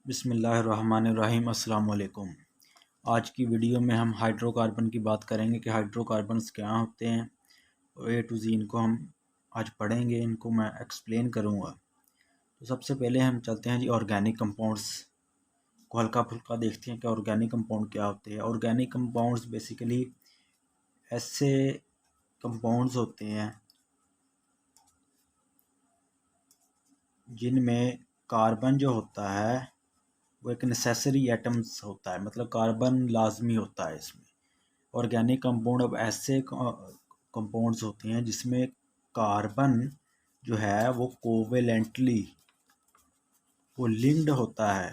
बिस्मिल्लाहिर्रहमानिर्रहीम। अस्सलाम वालेकुम। आज की वीडियो में हम हाइड्रोकार्बन की बात करेंगे कि हाइड्रोकार्बन्स क्या होते हैं और ए टू जी इनको हम आज पढ़ेंगे, इनको मैं एक्सप्लेन करूँगा। तो सबसे पहले हम चलते हैं जी ऑर्गेनिक कंपाउंड्स को हल्का फुल्का देखते हैं कि ऑर्गेनिक कंपाउंड क्या होते हैं। ऑर्गेनिक कंपाउंड्स बेसिकली ऐसे कंपाउंड्स होते हैं जिनमें कार्बन जो होता है वो एक नेसेसरी एटम्स होता है, मतलब कार्बन लाजमी होता है इसमें। ऑर्गेनिक कंपाउंड अब ऐसे कंपाउंड्स होते हैं जिसमें कार्बन जो है वो कोवेलेंटली वो लिंक्ड होता है,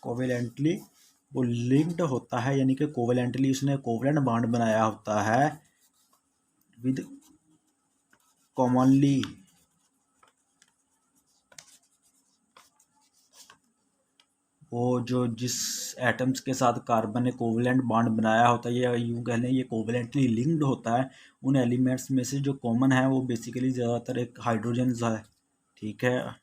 कोवेलेंटली वो लिंक्ड होता है, यानी कि कोवेलेंटली उसने कोवेलेंट बॉन्ड बनाया होता है विद कॉमनली वो जो जिस एटम्स के साथ कार्बन ने कोवेलेंट बॉन्ड बनाया होता है, या यूँ कह लें ये कोवेलेंटली लिंक्ड होता है। उन एलिमेंट्स में से जो कॉमन है वो बेसिकली ज़्यादातर एक हाइड्रोजन है, ठीक है,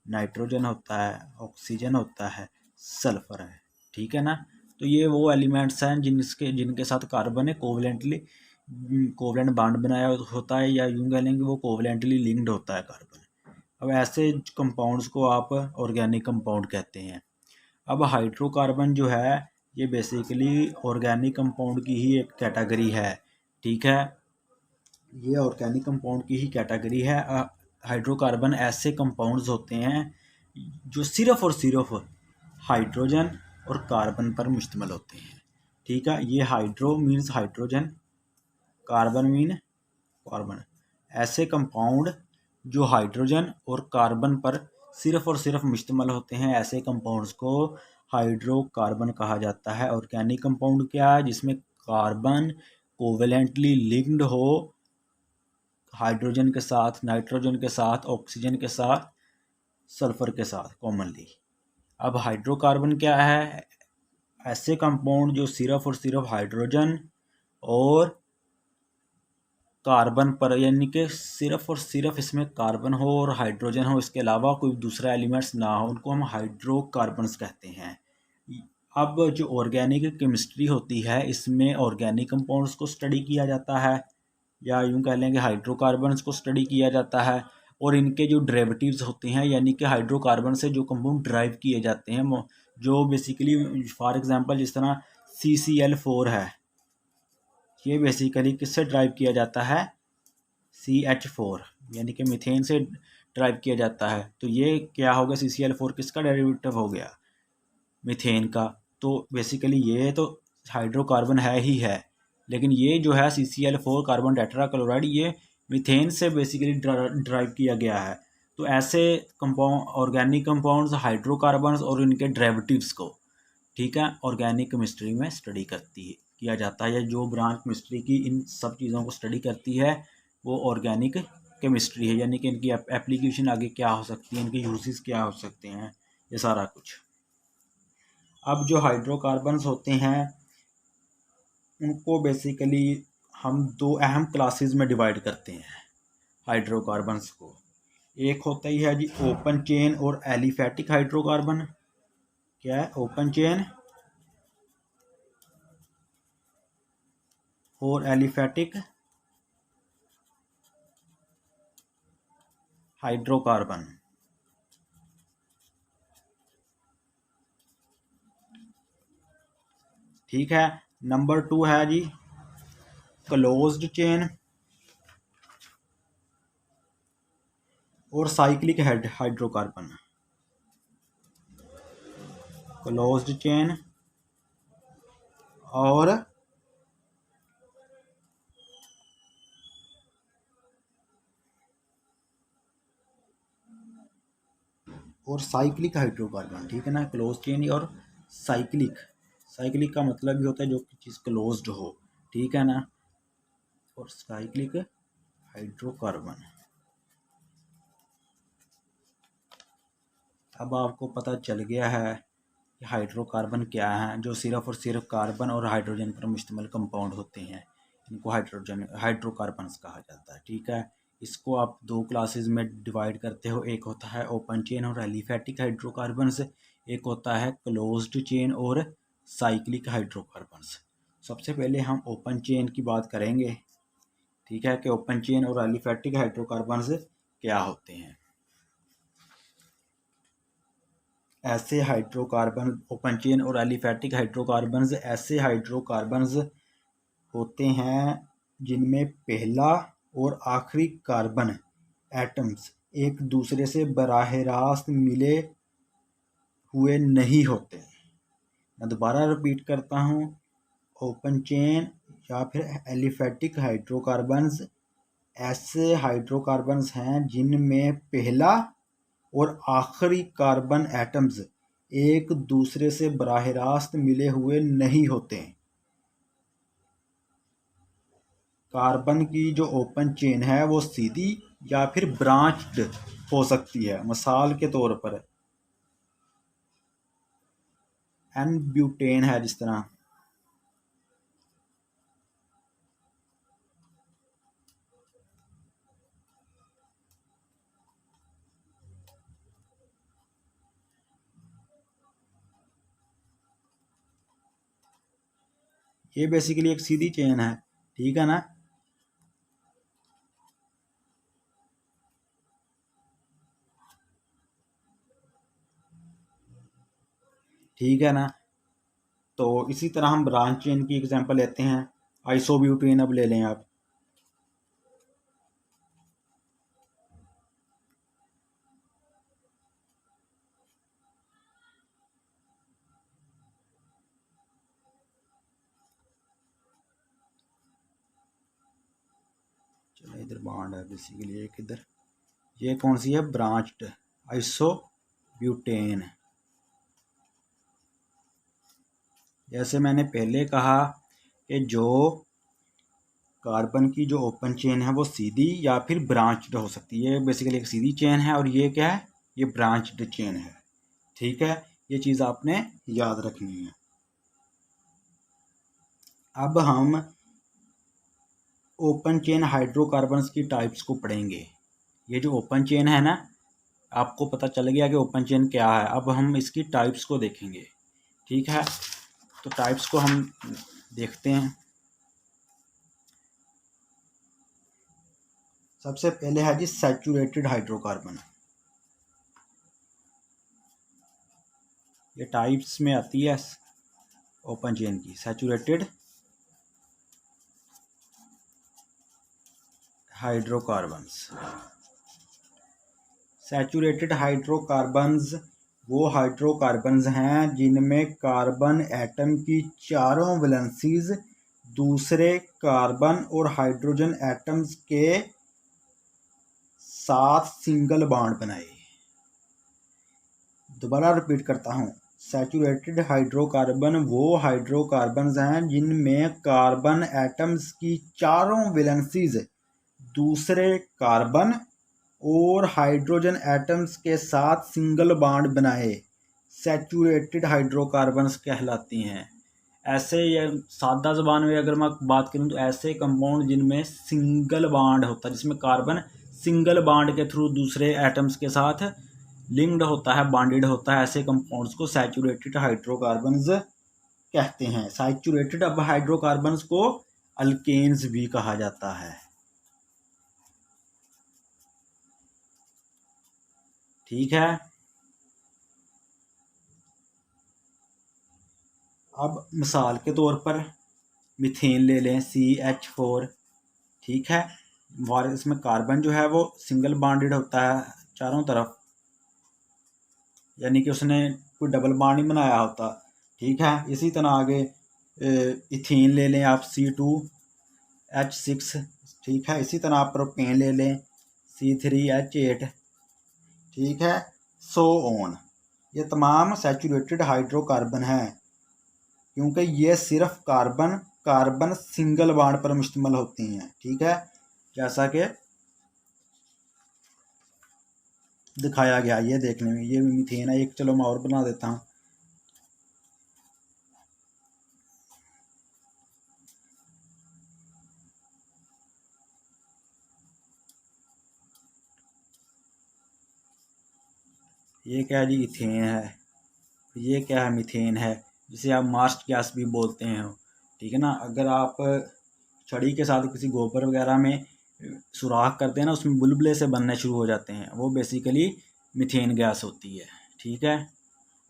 नाइट्रोजन होता है, ऑक्सीजन होता है, सल्फर है, ठीक है ना। तो ये वो एलिमेंट्स हैं जिनके साथ कार्बन ने कोवेलेंट बॉन्ड बनाया होता है, या यूँ कह लें कि वो कोवेलेंटली लिंक्ड होता है कार्बन। अब ऐसे कंपाउंड्स को आप ऑर्गेनिक कंपाउंड कहते हैं। अब हाइड्रोकार्बन जो है ये बेसिकली ऑर्गेनिक कंपाउंड की ही एक कैटेगरी है, ठीक है, ये ऑर्गेनिक कंपाउंड की ही कैटेगरी है। हाइड्रोकार्बन ऐसे कंपाउंड्स होते हैं जो सिर्फ और सिर्फ हाइड्रोजन और कार्बन पर मुश्तमिल होते हैं, ठीक है। ये hydro means hydrogen, carbon mean carbon. ऐसे कंपाउंड जो हाइड्रोजन और कार्बन पर सिर्फ और सिर्फ मुश्तमिल होते हैं, ऐसे कंपाउंड्स को हाइड्रोकार्बन कहा जाता है। ऑर्गेनिक कंपाउंड क्या है? जिसमें कार्बन कोवेलेंटली लिंक्ड हो हाइड्रोजन के साथ, नाइट्रोजन के साथ, ऑक्सीजन के साथ, सल्फर के साथ कॉमनली। अब हाइड्रोकार्बन क्या है? ऐसे कंपाउंड जो सिर्फ और सिर्फ हाइड्रोजन और कार्बन पर, यानी कि सिर्फ और सिर्फ इसमें कार्बन हो और हाइड्रोजन हो, इसके अलावा कोई दूसरा एलिमेंट्स ना हो, उनको हम हाइड्रोकार्बन्स कहते हैं। अब जो ऑर्गेनिक केमिस्ट्री होती है इसमें ऑर्गेनिक कंपाउंड्स को स्टडी किया जाता है, या यूँ कह लें कि हाइड्रोकार्बन्स को स्टडी किया जाता है, और इनके जो डेरिवेटिव्स होते हैं, यानी कि हाइड्रोकार्बन से जो कंपाउंड ड्राइव किए जाते हैं, जो बेसिकली फॉर एग्जांपल जिस तरह CCl4 है, ये बेसिकली किससे ड्राइव किया जाता है? CH4, यानी कि मीथेन से ड्राइव किया जाता है। तो ये क्या हो गया? CCl4 किसका डेरिवेटिव हो गया? मीथेन का। तो बेसिकली ये तो हाइड्रोकार्बन है ही है, लेकिन ये जो है CCl4 कार्बन टेट्राक्लोराइड, ये मीथेन से बेसिकली ड्राइव किया गया है। तो ऐसे कंपाउंड, ऑर्गेनिक कंपाउंड्स, हाइड्रोकार्बन्स और इनके डेरिवेटिव्स को, ठीक है, ऑर्गेनिक केमिस्ट्री में स्टडी किया जाता है, या जो ब्रांच केमिस्ट्री की इन सब चीज़ों को स्टडी करती है वो ऑर्गेनिक केमिस्ट्री है, यानी कि इनकी एप्लीकेशन आगे क्या हो सकती है, इनके यूजेस क्या हो सकते हैं, ये सारा कुछ। अब जो हाइड्रोकार्बन्स होते हैं उनको बेसिकली हम दो अहम क्लासेस में डिवाइड करते हैं हाइड्रोकार्बन्स को। एक होता ही है जी ओपन चेन और एलिफैटिक हाइड्रोकार्बन। क्या है? ओपन चेन और एलिफैटिक हाइड्रोकार्बन, ठीक है। नंबर 2 है जी क्लोज्ड चेन और साइक्लिक हाइड्रोकार्बन। क्लोज्ड चेन और साइक्लिक हाइड्रोकार्बन, ठीक है ना। क्लोज चेन और साइक्लिक, साइक्लिक का मतलब भी होता है जो चीज़ क्लोज्ड हो, ठीक है ना, और साइक्लिक हाइड्रोकार्बन। अब आपको पता चल गया है कि हाइड्रोकार्बन क्या है, जो सिर्फ और सिर्फ कार्बन और हाइड्रोजन पर मुश्तमिल कंपाउंड होते हैं, इनको हाइड्रोकार्बन्स कहा जाता है, ठीक है। इसको आप दो क्लासेस में डिवाइड करते हो, एक होता है ओपन चेन और एलिफैटिक हाइड्रोकार्बन्स, एक होता है क्लोज्ड चेन और साइक्लिक हाइड्रोकार्बन्स। सबसे पहले हम ओपन चेन की बात करेंगे, ठीक है, कि ओपन चेन और एलिफैटिक हाइड्रोकार्बन्स क्या होते हैं। ऐसे हाइड्रोकार्बन, ओपन चेन और एलिफैटिक हाइड्रोकार्बन्स ऐसे हाइड्रोकार्बन्स होते हैं जिनमें पहला और आखिरी कार्बन एटम्स एक दूसरे से बराह रास्त मिले हुए नहीं होते। मैं दोबारा रिपीट करता हूँ, ओपन चेन या फिर एलिफैटिक हाइड्रोकार्बन्स ऐसे हाइड्रोकार्बन्स हैं जिनमें पहला और आखिरी कार्बन एटम्स एक दूसरे से बराह रास्त मिले हुए नहीं होते। कार्बन की जो ओपन चेन है वो सीधी या फिर ब्रांच्ड हो सकती है। मिसाल के तौर पर एन ब्यूटेन है, जिस तरह ये बेसिकली एक सीधी चेन है, ठीक है ना। ठीक है ना। तो इसी तरह हम ब्रांच चेन की एग्जांपल लेते हैं, आइसोब्यूटेन अब ले लें आप। चलो इधर बॉन्ड है बेसिकली एक इधर, ये कौन सी है, ब्रांच्ड आइसोब्यूटेन। जैसे मैंने पहले कहा कि जो कार्बन की जो ओपन चेन है वो सीधी या फिर ब्रांच्ड हो सकती है। बेसिकली एक सीधी चेन है और ये क्या है, ये ब्रांच्ड चेन है, ठीक है। ये चीज़ आपने याद रखनी है। अब हम ओपन चेन हाइड्रोकार्बन्स की टाइप्स को पढ़ेंगे। ये जो ओपन चेन है ना, आपको पता चल गया कि ओपन चेन क्या है। अब हम इसकी टाइप्स को देखेंगे, ठीक है। तो टाइप्स को हम देखते हैं। सबसे पहले है जी सैचुरेटेड हाइड्रोकार्बन। ये टाइप्स में आती है ओपन चेन की, सैचुरेटेड हाइड्रोकार्बन्स। सैचुरेटेड हाइड्रोकार्बन्स वो हाइड्रोकार्बन्स हैं जिनमें कार्बन एटम की चारों वैलेंसीज दूसरे कार्बन और हाइड्रोजन एटम्स के साथ सिंगल बॉन्ड बनाए। दोबारा रिपीट करता हूँ, सैचुरेटेड हाइड्रोकार्बन वो हाइड्रोकार्बन्स हैं जिनमें कार्बन एटम्स की चारों वैलेंसीज दूसरे कार्बन और हाइड्रोजन एटम्स के साथ सिंगल बॉन्ड बनाए सैचुरेटेड हाइड्रोकार्बन्स कहलाती हैं। ऐसे ये सादा ज़बान में अगर मैं बात करूँ तो ऐसे कंपाउंड जिनमें सिंगल बॉन्ड होता है, जिसमें कार्बन सिंगल बॉन्ड के थ्रू दूसरे एटम्स के साथ लिंक्ड होता है, बॉन्डेड होता है, ऐसे कंपाउंड्स को सैचुरेटेड हाइड्रोकार्बन्स कहते हैं। सैचुरेटेड अब हाइड्रोकार्बन्स को अल्केन्स भी कहा जाता है, ठीक है। अब मिसाल के तौर पर मीथेन ले लें, CH4, ठीक है। इसमें कार्बन जो है वो सिंगल बॉन्डेड होता है चारों तरफ, यानी कि उसने कोई डबल बॉन्ड नहीं बनाया होता, ठीक है। इसी तरह आगे इथीन ले लें आप, C2H6, ठीक है। इसी तरह आप प्रोपेन ले लें, C3H8, ठीक है, सो ऑन। ये तमाम सैचुरेटेड हाइड्रोकार्बन हैं क्योंकि ये सिर्फ कार्बन कार्बन सिंगल बॉन्ड पर मुश्तमिल होती हैं, ठीक है, जैसा कि दिखाया गया। ये देखने में ये मीथेन है एक, चलो मैं और बना देता हूँ। ये क्या है जी, इथेन है। ये क्या है, मीथेन है, जिसे आप मार्श गैस भी बोलते हैं। ठीक है ना। अगर आप छड़ी के साथ किसी गोबर वगैरह में सुराख करते हैं ना, उसमें बुलबुले से बनने शुरू हो जाते हैं, वो बेसिकली मीथेन गैस होती है। ठीक है।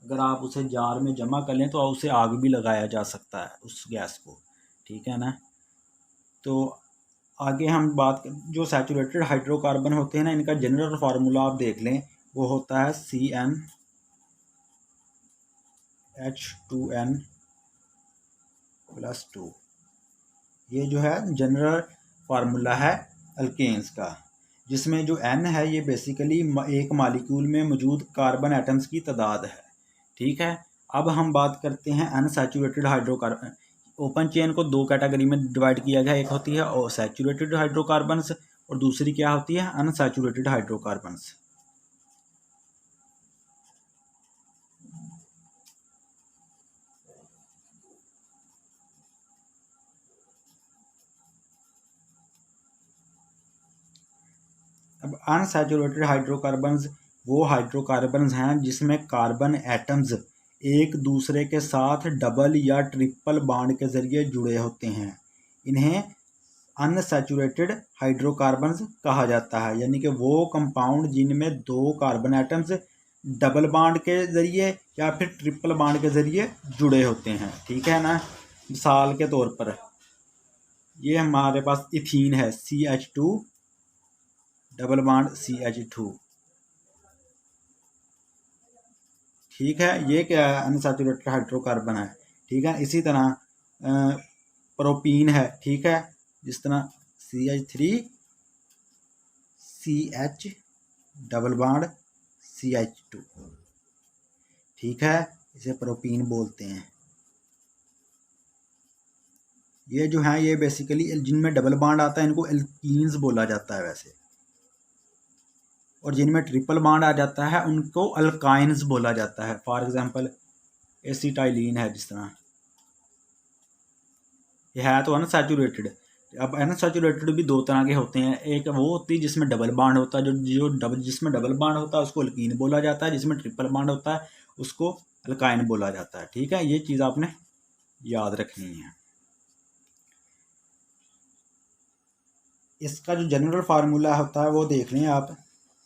अगर आप उसे जार में जमा कर लें तो उसे आग भी लगाया जा सकता है उस गैस को। ठीक है ना। तो आगे हम बात जो सैचुरेटेड हाइड्रोकार्बन होते हैं ना, इनका जनरल फार्मूला आप देख लें, वो होता है CnH2n+2। ये जो है जनरल फार्मूला है अल्केन्स का, जिसमें जो N है ये बेसिकली एक मालिक्यूल में मौजूद कार्बन एटम्स की तादाद है। ठीक है। अब हम बात करते हैं अनसैचुरेटेड हाइड्रोकार्बन। ओपन चेन को दो कैटेगरी में डिवाइड किया गया, एक होती है और सैचुरेटेड हाइड्रोकार्बन्स और दूसरी क्या होती है, अनसैचुरेटेड हाइड्रोकार्बन्स। अब अनसैचुरेटेड हाइड्रोकार्बन्स वो हाइड्रोकार्बन्स हैं जिसमें कार्बन एटम्स एक दूसरे के साथ डबल या ट्रिपल बॉन्ड के ज़रिए जुड़े होते हैं। इन्हें अनसैचुरेटेड हाइड्रोकार्बन्स कहा जाता है, यानी कि वो कंपाउंड जिनमें दो कार्बन एटम्स डबल बॉन्ड के ज़रिए या फिर ट्रिपल बॉन्ड के ज़रिए जुड़े होते हैं। ठीक है ना। मिसाल के तौर पर ये हमारे पास इथीन है, CH2 डबल बॉन्ड CH2। ठीक है। ये क्या है, अनसैचुरेटेड हाइड्रोकार्बन है। ठीक है। इसी तरह प्रोपीन है। ठीक है। जिस तरह CH3CH डबल बॉन्ड CH2। ठीक है। इसे प्रोपीन बोलते हैं। ये जो है ये बेसिकली जिनमें डबल बॉन्ड आता है इनको एल्कीन्स बोला जाता है वैसे, और जिनमें ट्रिपल बॉन्ड आ जाता है उनको अल्काइन्स बोला जाता है। फॉर एग्जांपल एसिटाइलिन है, जिस तरह ये है तो अनसैचुरेटेड। अब अनसैचुरेटेड भी दो तरह के होते हैं, एक वो होती है जिसमें डबल बॉन्ड होता है, जिसमें डबल बॉन्ड होता है उसको अल्कीन बोला जाता है, जिसमें ट्रिपल बॉन्ड होता है उसको अल्काइन बोला जाता है। ठीक है। ये चीज़ आपने याद रखनी है। इसका जो जनरल फार्मूला होता है वो देख लें आप,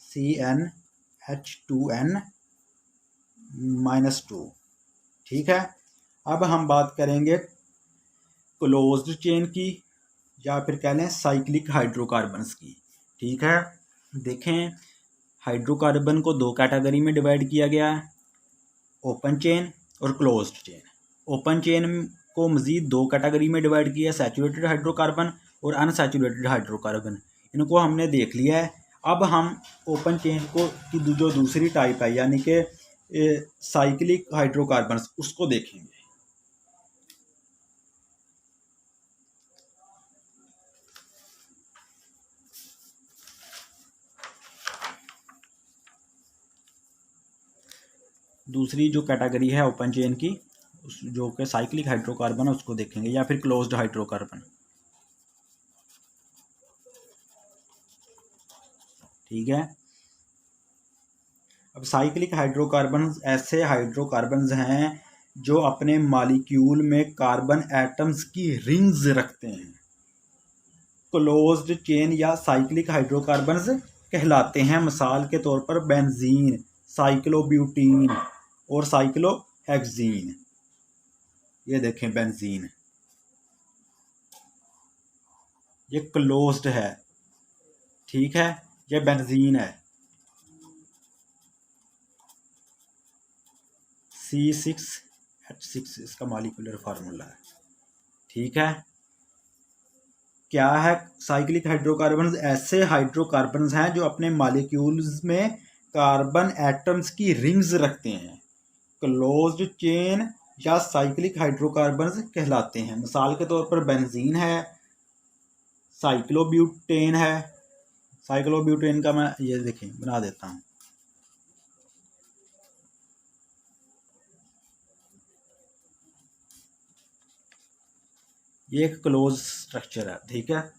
CnH2n-2। ठीक है। अब हम बात करेंगे क्लोज्ड चेन की, या फिर कह लें साइक्लिक हाइड्रोकार्बन्स की। ठीक है। देखें, हाइड्रोकार्बन को दो कैटेगरी में डिवाइड किया गया है, ओपन चेन और क्लोज्ड चेन। ओपन चेन को मज़ीद दो कैटेगरी में डिवाइड किया है, सैचुरेटेड हाइड्रोकार्बन और अनसैचुरेटेड हाइड्रोकार्बन। इनको हमने देख लिया है। अब हम ओपन चेन को की जो दूसरी टाइप है, यानी कि साइक्लिक हाइड्रोकार्बन्स, उसको देखेंगे। दूसरी जो कैटेगरी है ओपन चेन की, जो कि साइक्लिक हाइड्रोकार्बन है, उसको देखेंगे, या फिर क्लोज्ड हाइड्रोकार्बन। ठीक है। अब साइक्लिक हाइड्रोकार्बन ऐसे हाइड्रोकार्बन्स हैं जो अपने मॉलिक्यूल में कार्बन एटम्स की रिंग्स रखते हैं। क्लोज्ड चेन या साइक्लिक हाइड्रोकार्बन्स कहलाते हैं। मिसाल के तौर पर बेंजीन, साइक्लोब्यूटीन और साइक्लोहेक्सीन। ये देखें बेंजीन, ये क्लोज्ड है। ठीक है। ये बेंजीन है, C6H6 इसका मॉलिक्यूलर फार्मूला है। ठीक है। क्या है, साइक्लिक हाइड्रोकार्बन्स ऐसे हाइड्रोकार्बन्स हैं जो अपने मॉलिक्यूल्स में कार्बन एटम्स की रिंग्स रखते हैं। क्लोज्ड चेन या साइक्लिक हाइड्रोकार्बन्स कहलाते हैं। मिसाल के तौर पर बेंजीन है, साइक्लोब्यूटेन है। साइक्लोब्यूटेन का मैं ये देखें बना देता हूँ। ये एक क्लोज स्ट्रक्चर है। ठीक है।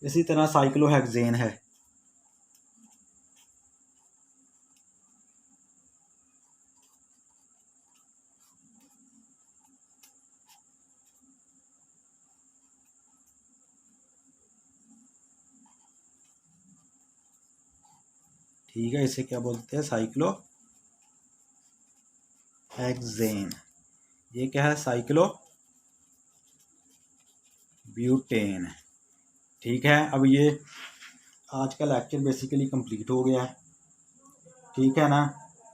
इसी तरह साइक्लोहेक्सेन है, ठीक है, इसे क्या बोलते हैं? साइक्लोहेक्सेन। ये क्या है? साइक्लोब्यूटेन। ठीक है, अब ये आज का लेक्चर बेसिकली कंप्लीट हो गया है। ठीक है ना,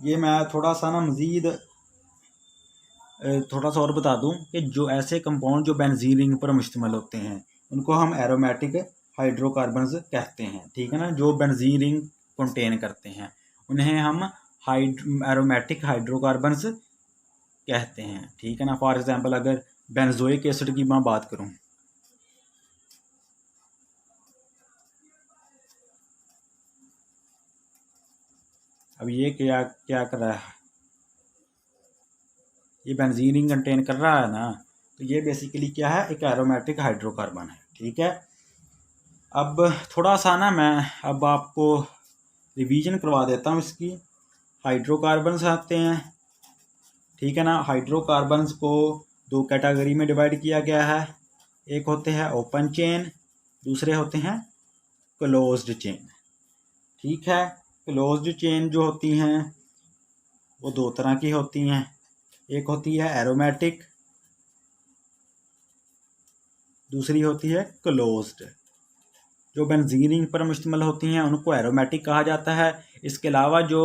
ये मैं थोड़ा सा ना मज़ीद थोड़ा सा और बता दूं कि जो ऐसे कंपाउंड जो बेंजीन रिंग पर मुश्तमिल होते हैं उनको हम एरोमेटिक हाइड्रोकार्बन्स कहते हैं। ठीक है ना, जो बेंजीन रिंग कंटेन करते हैं उन्हें हम एरोमेटिक हाइड्रोकार्बन्स कहते हैं। ठीक है ना, फॉर एग्जांपल अगर बेंजोइक एसिड की मैं बात करूं, अब ये क्या क्या कर रहा है? ये बेंजीन रिंग कंटेन कर रहा है ना, तो ये बेसिकली क्या है? एक एरोमेटिक हाइड्रोकार्बन है। ठीक है, अब थोड़ा सा ना मैं अब आपको रिवीजन करवा देता हूँ इसकी। हाइड्रोकार्बन्स आते हैं, ठीक है ना। हाइड्रोकार्बन्स को दो कैटेगरी में डिवाइड किया गया है। एक होते हैं ओपन चेन, दूसरे होते हैं क्लोज्ड चेन। ठीक है, क्लोज्ड चेन जो होती हैं वो दो तरह की होती हैं। एक होती है एरोमेटिक, दूसरी होती है क्लोज्ड। जो बेंजीन रिंग पर मुश्तमिल होती हैं उनको एरोमेटिक कहा जाता है। इसके अलावा जो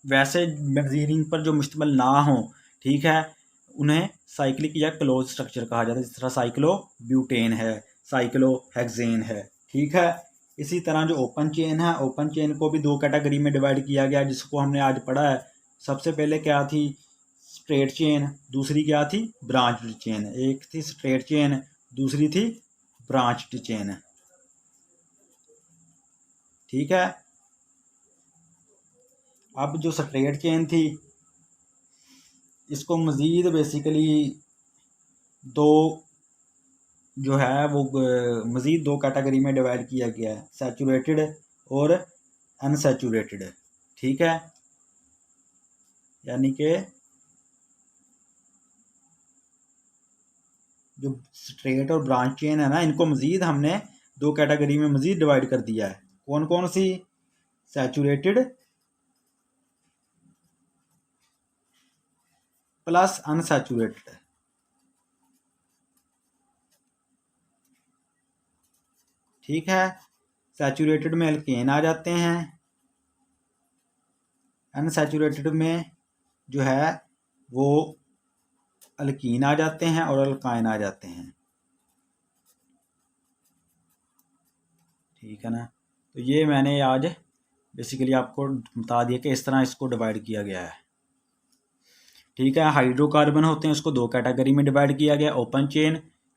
वैसे बेंजीन रिंग पर जो मुश्तमिल ना हो, ठीक है, उन्हें साइक्लिक या क्लोज स्ट्रक्चर कहा जाता है। जिस तरह साइक्लोब्यूटेन है, साइक्लोहेक्सेन है। ठीक है, इसी तरह जो ओपन चेन है, ओपन चेन को भी दो कैटेगरी में डिवाइड किया गया, जिसको हमने आज पढ़ा है। सबसे पहले क्या थी? स्ट्रेट चेन, दूसरी क्या थी? Branched chain. एक थी स्ट्रेट चेन, दूसरी थी ब्रांच्ड चेन। ठीक है, अब जो स्ट्रेट चेन थी इसको मज़ीद बेसिकली दो जो है वो मज़ीद दो कैटेगरी में डिवाइड किया गया है, सैचुरेटेड और अनसैचुरेटेड। ठीक है, यानी कि जो स्ट्रेट और ब्रांच चेन है ना, इनको मज़ीद हमने दो कैटेगरी में मज़ीद डिवाइड कर दिया है। कौन कौन सी? Saturated plus unsaturated. ठीक है, सैचुरेटेड में एल्केन आ जाते हैं, अनसैचुरेटेड में जो है वो अल्कीन आ जाते हैं और अल्काइन आ जाते हैं। ठीक है ना, तो ये मैंने आज बेसिकली आपको बता दिया कि इस तरह इसको डिवाइड किया गया है। ठीक है, हाइड्रोकार्बन होते हैं उसको दो कैटेगरी में डिवाइड किया गया, open chain,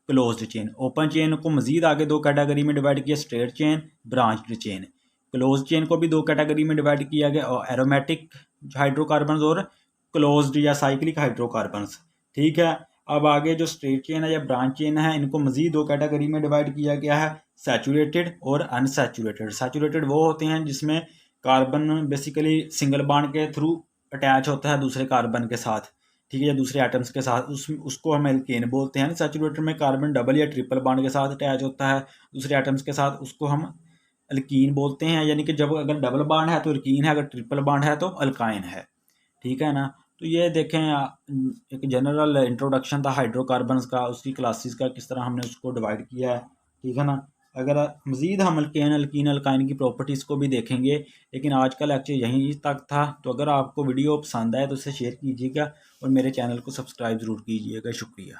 closed chain. Open chain को मज़ीद आगे दो कैटेगरी में डिवाइड किया, straight chain, branched chain. Closed chain को भी दो कैटेगरी में डिवाइड किया गया, और एरोमेटिक हाइड्रोकार्बन और क्लोज्ड या साइक्लिक हाइड्रोकार्बन्स। ठीक है, अब आगे जो स्ट्रेट चेन है या ब्रांच चेन है, इनको मज़ीद दो कैटेगरी में डिवाइड किया गया है, सैचुरेटेड और अनसैचुरेटेड। सैचुरेटेड वो होते हैं जिसमें कार्बन बेसिकली सिंगल बॉन्ड के थ्रू अटैच होता है दूसरे कार्बन के साथ, ठीक है, या दूसरे एटम्स के साथ, उसको हम एल्केन बोलते हैं। सैचुरेटेड में कार्बन डबल या ट्रिपल बॉन्ड के साथ अटैच होता है दूसरे एटम्स के साथ, उसको हम अल्कीन बोलते हैं। यानी कि जब अगर डबल बॉन्ड है तो अल्कीन है, अगर ट्रिपल बॉन्ड है तो अल्काइन है। ठीक है ना, तो ये देखें एक जनरल इंट्रोडक्शन था हाइड्रोकार्बन्स का, उसकी क्लासेस का, किस तरह हमने उसको डिवाइड किया है। ठीक है ना, अगर मज़ीद हम अल्केन अल्कीन अल्काइन की प्रॉपर्टीज़ को भी देखेंगे, लेकिन आज का लेक्चर यहीं तक था। तो अगर आपको वीडियो पसंद आए तो उसे शेयर कीजिएगा और मेरे चैनल को सब्सक्राइब ज़रूर कीजिएगा। शुक्रिया।